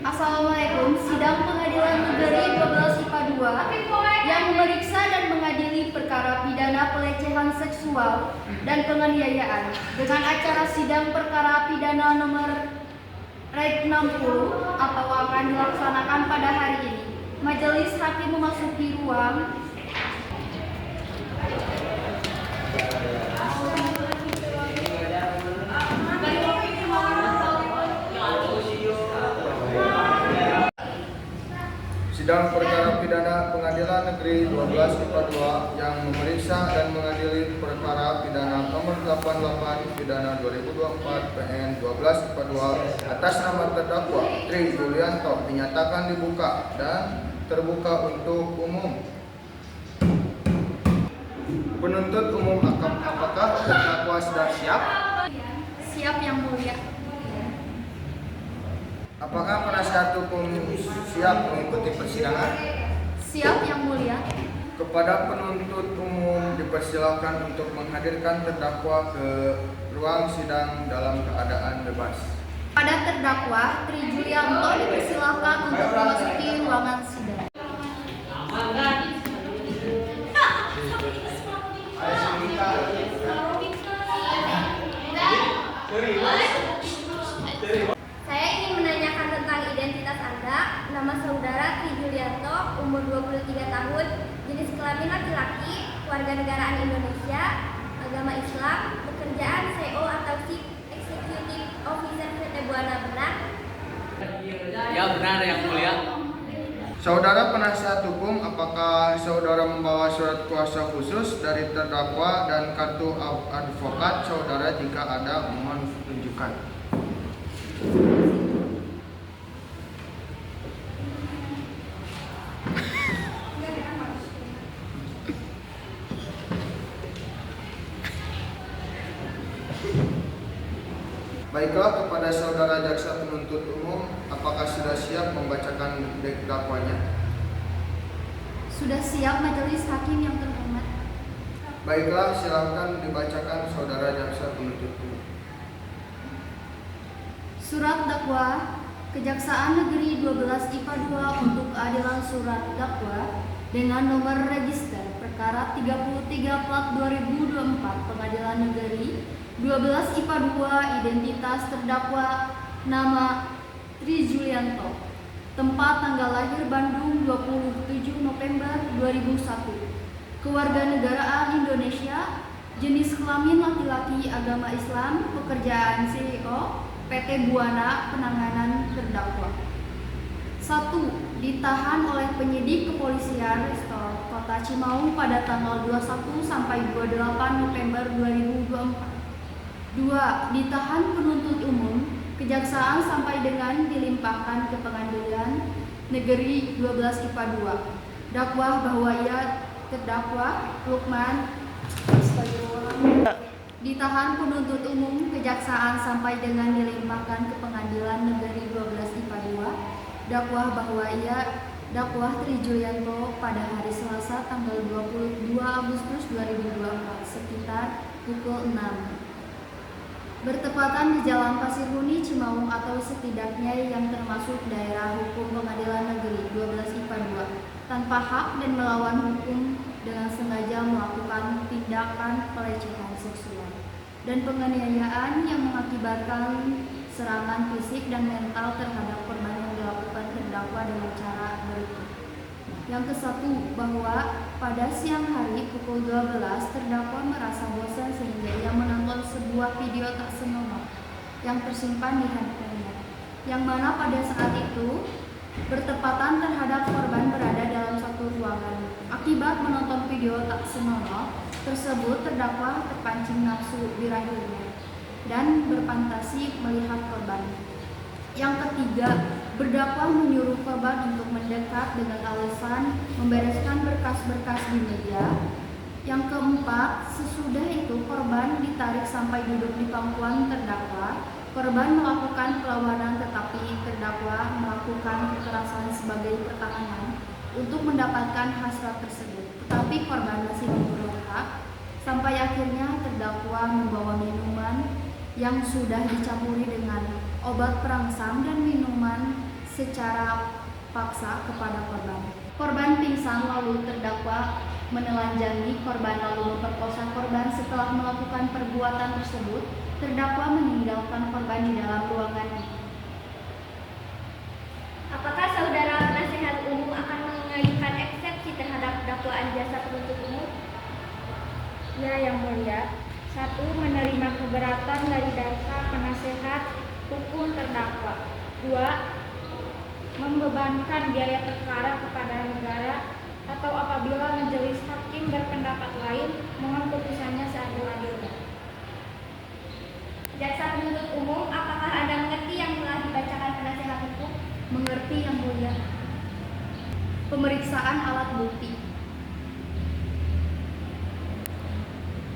Assalamualaikum. Sidang Pengadilan Negeri 12 IPA 2 yang memeriksa dan mengadili perkara pidana pelecehan seksual dan penganiayaan dengan acara sidang perkara pidana nomor Reg 60 atau akan dilaksanakan pada hari ini. Majelis hakim memasuki ruang Sidang perkara pidana Pengadilan Negeri 12 IPA 2 yang memeriksa dan mengadili perkara pidana nomor 88 pidana 2024 PN 12 IPA 2 atas nama terdakwa Tri Julianto dinyatakan dibuka dan terbuka untuk umum. Penuntut umum, apakah terdakwa sudah siap? Siap Yang Mulia. Apakah penasihat hukum siap mengikuti persidangan? Siap Yang Mulia. Kepada penuntut umum dipersilakan untuk menghadirkan terdakwa ke ruang sidang dalam keadaan bebas. Pada terdakwa Tri Julianto dipersilakan untuk memasuki ruangan sidang. Saya ingin menanyakan tentang identitas Anda. Nama saudara Tri Julianto, umur 23 tahun, jenis kelamin laki-laki, warganegaraan Indonesia, agama Islam, pekerjaan CEO atau Chief Executive Officer PT Buana, benar? Ya benar Yang Mulia. Saudara penasihat hukum, apakah saudara membawa surat kuasa khusus dari terdakwa dan kartu advokat saudara? Jika ada, mohon tunjukkan. Baiklah, kepada saudara jaksa penuntut umum, apakah sudah siap membacakan dakwanya? Sudah siap Majelis Hakim yang terhormat. Baiklah, silakan dibacakan saudara jaksa penuntut umum. Surat dakwa Kejaksaan Negeri 12 IPA 2 untuk keadilan surat dakwa dengan nomor register perkara 33 plat 2024 Pengadilan Negeri 12 IPA 2, identitas terdakwa nama Tri Julianto, tempat tanggal lahir Bandung 27 November 2001, kewarganegaraan Indonesia, jenis kelamin laki-laki, agama Islam, pekerjaan CEO PT Buana, penanganan terdakwa. 1. Ditahan oleh penyidik kepolisian Restor Kota Cimaung pada tanggal 21 sampai 28 November 2024. 2. Ditahan penuntut umum Kejaksaan sampai dengan dilimpahkan ke Pengadilan Negeri 12 IPA 2. Dakwah bahwa ia terdakwa Lukman ditahan penuntut umum Kejaksaan sampai dengan dilimpahkan ke Pengadilan Negeri 12 IPA 2. Dakwah bahwa ia dakwah Tri Julianto pada hari Selasa tanggal 22 Agustus 2024 sekitar pukul 6. Bertepatan di Jalan Pasir Huni, Cimaung atau setidaknya yang termasuk daerah hukum Pengadilan Negeri 12 IPA 2 tanpa hak dan melawan hukum dengan sengaja melakukan tindakan pelecehan seksual dan penganiayaan yang mengakibatkan serangan fisik dan mental terhadap korban yang dilakukan terdakwa dengan cara berikut. Yang ke-1, bahwa pada siang hari pukul 12 terdakwa merasa bosan sehingga ia menonton sebuah video tak senonoh yang tersimpan di handphonenya, yang mana pada saat itu bertepatan terhadap korban berada dalam satu ruangan. Akibat menonton video tak senonoh tersebut, terdakwa terpancing nafsu birahinya dan berfantasi melihat korban. Yang ketiga, berdakwa menyuruh korban untuk mendekat dengan alasan membereskan berkas-berkas di meja. Yang keempat, sesudah itu korban ditarik sampai duduk di pangkuan terdakwa. Korban melakukan perlawanan tetapi terdakwa melakukan kekerasan sebagai pertahanan untuk mendapatkan hasrat tersebut. Tetapi korban masih memberontak sampai akhirnya terdakwa membawa minuman yang sudah dicampuri dengan obat perangsang dan minuman secara paksa kepada korban. Korban pingsan lalu terdakwa menelanjangi korban lalu memperkosa korban. Setelah melakukan perbuatan tersebut, terdakwa meninggalkan korban di dalam ruangan itu. Apakah saudara penasihat umum akan mengajukan eksepsi terhadap dakwaan jaksa penuntut umum? Ya, Yang Mulia. 1. Menerima keberatan dari jaksa penasehat hukum terdakwa. 2. Membebankan biaya perkara kepada negara atau apabila majelis hakim berpendapat lain, mohon putusannya seadil-adilnya. Jaksa penuntut umum, apakah Anda mengerti yang telah dibacakan penasihat hukum? Mengerti, Yang Mulia. Pemeriksaan alat bukti.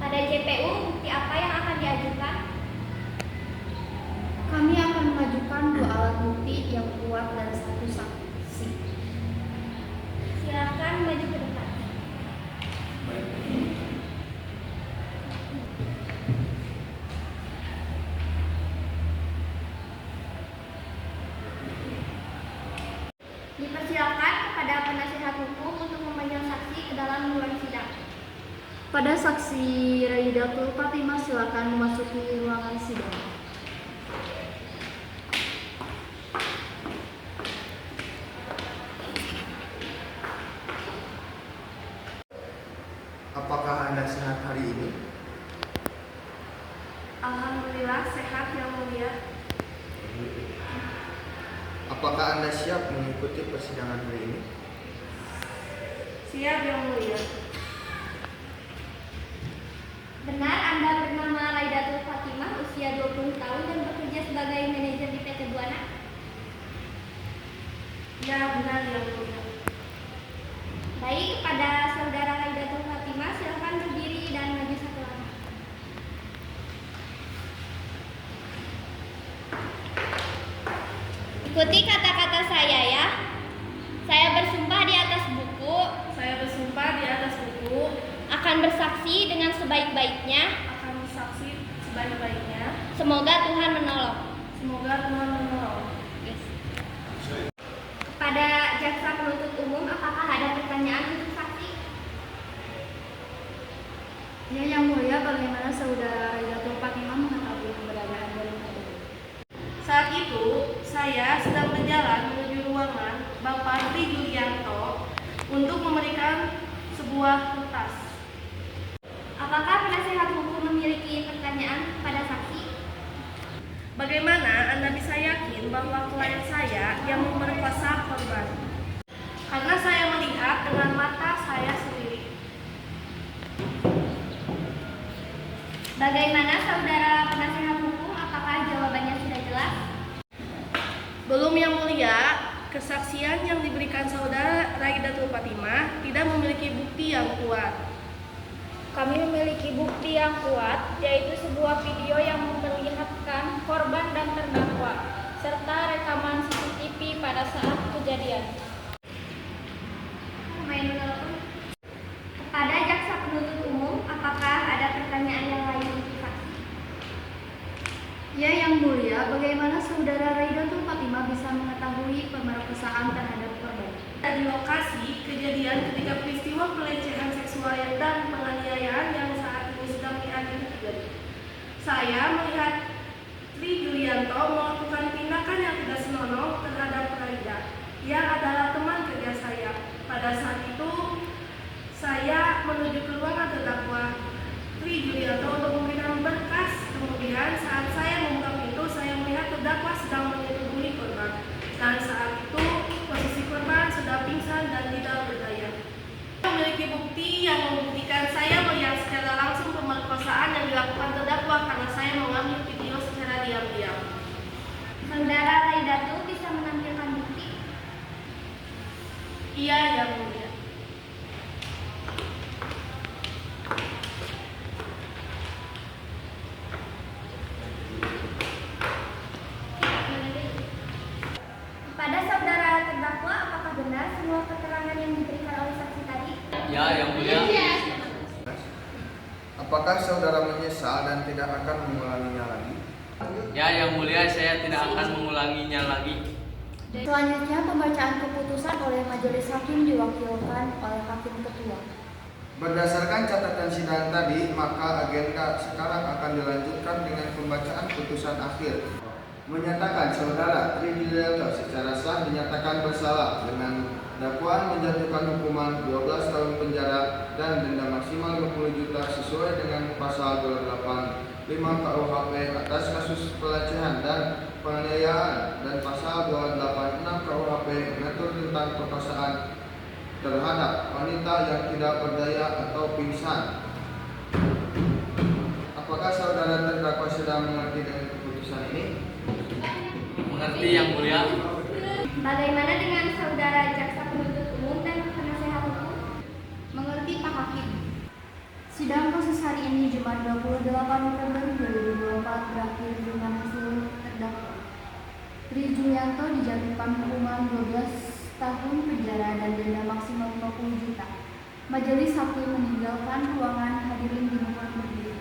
Pada JPU, bukti apa yang akan diajukan? Kami akan mengajukan 2 alat bukti yang kuat dan 1 saksi. Silakan maju ke depan. Dipersilakan kepada penasihat hukum untuk memanggil saksi ke dalam ruang sidang. Pada saksi Raidatul Fatimah, silakan memasuki ruangan sidang. Apakah Anda sehat hari ini? Alhamdulillah sehat, Yang Mulia. Apakah Anda siap mengikuti persidangan hari ini? Siap, Yang Mulia. Benar Anda bernama Raidatul Fatimah, usia 20 tahun dan bekerja sebagai manajer di PT Buana? Ya, benar, Yang Mulia. Baik, kepada saudara Raidatul Fatimah, silakan berdiri dan maju 1 langkah. Ikuti kata-kata saya ya. Saya bersumpah di atas buku. Saya bersumpah di atas buku Akan bersaksi dengan sebaik-baiknya. akan bersaksi sebaik-baiknya. Semoga Tuhan menolong. Semoga Tuhan menolong. Yes. Kepada jaksa penuntut umum, apakah ada pertanyaan untuk saksi? Ya, Yang Mulia, bagaimana saudara Raidatul Fatimah mengetahui keberadaan dari mobil? Saat itu, saya sedang berjalan menuju ruangan Bapak Tri Julianto untuk memberikan sebuah kertas. Apakah penasihat hukum memiliki pertanyaan pada saksi? Bagaimana Anda bisa yakin bahwa klien saya yang memperkosa korban? Karena saya melihat dengan mata saya sendiri. Bagaimana saudara penasihat hukum? Apakah jawabannya sudah jelas? Belum, Yang Mulia. Kesaksian yang diberikan saudara Raidatul Fatimah tidak memiliki bukti yang kuat. Kami memiliki bukti yang kuat, yaitu sebuah video yang memperlihatkan korban dan terdakwa, serta rekaman CCTV pada saat kejadian. Main telepon. Kepada jaksa penuntut umum, apakah ada pertanyaan yang lain untuk saksi? Ya, Yang Mulia, bagaimana saudara Raidatul Fatimah bisa mengetahui pemerkosaan terhadap korban? Di lokasi kejadian ketika peristiwa pelecehan seksual dan penganiayaan yang saat ini sedang diadili terjadi. Saya melihat Tri Julianto melakukan tindakan yang tidak senonoh terhadap Raida, yang adalah teman kerja saya. Pada saat itu, saya menuju ke ruangan terdakwa Tri Julianto untuk memberikan berkas. Kemudian saat saya membuka pintu, saya melihat terdakwa sedang menyetubuhi korban. Dan saat itu posisi korban sudah pingsan dan tidak berdaya. Saya memiliki bukti yang membuktikan saya melihat secara langsung pemerkosaan yang dilakukan terdakwa karena saya mengambil video secara diam-diam. Saudara Raidatul bisa menampilkan bukti? Iya, Yang Mulia. Pada saudara terdakwa, apakah benar semua keterangan yang diberikan oleh saksi tadi? Ya, Yang Mulia. Apakah saudara menyesal dan tidak akan mengulanginya lagi? Ya, Yang Mulia, saya tidak akan mengulanginya lagi. Selanjutnya pembacaan keputusan oleh majelis hakim diwakilkan oleh hakim ketua. Berdasarkan catatan sidang tadi, maka agenda sekarang akan dilanjutkan dengan pembacaan putusan akhir. Menyatakan saudara Tri Julianto secara sah dinyatakan bersalah dengan dakwaan menjatuhkan hukuman 12 tahun penjara dan denda maksimal 50 juta sesuai dengan pasal 285 KUHP atas kasus pelecehan dan penganiayaan dan pasal 286 KUHP mengatur tentang perkosaan terhadap wanita yang tidak berdaya atau pingsan. Apakah saudara terdakwa sudah mengerti dengan keputusan ini? Mengerti yang mulia. Bagaimana dengan saudara jaksa penuntut umum dan penasehat hukum? Mengerti Pak Hakim. Sidang kasus hari ini Jumat 28 November 2024 berakhir dengan hasil terdakwa Tri Julianto dijatuhkan hukuman 12 tahun penjara dan denda maksimal 50 juta. Majelis hakim meninggalkan ruangan, hadirin dimohon berdiri.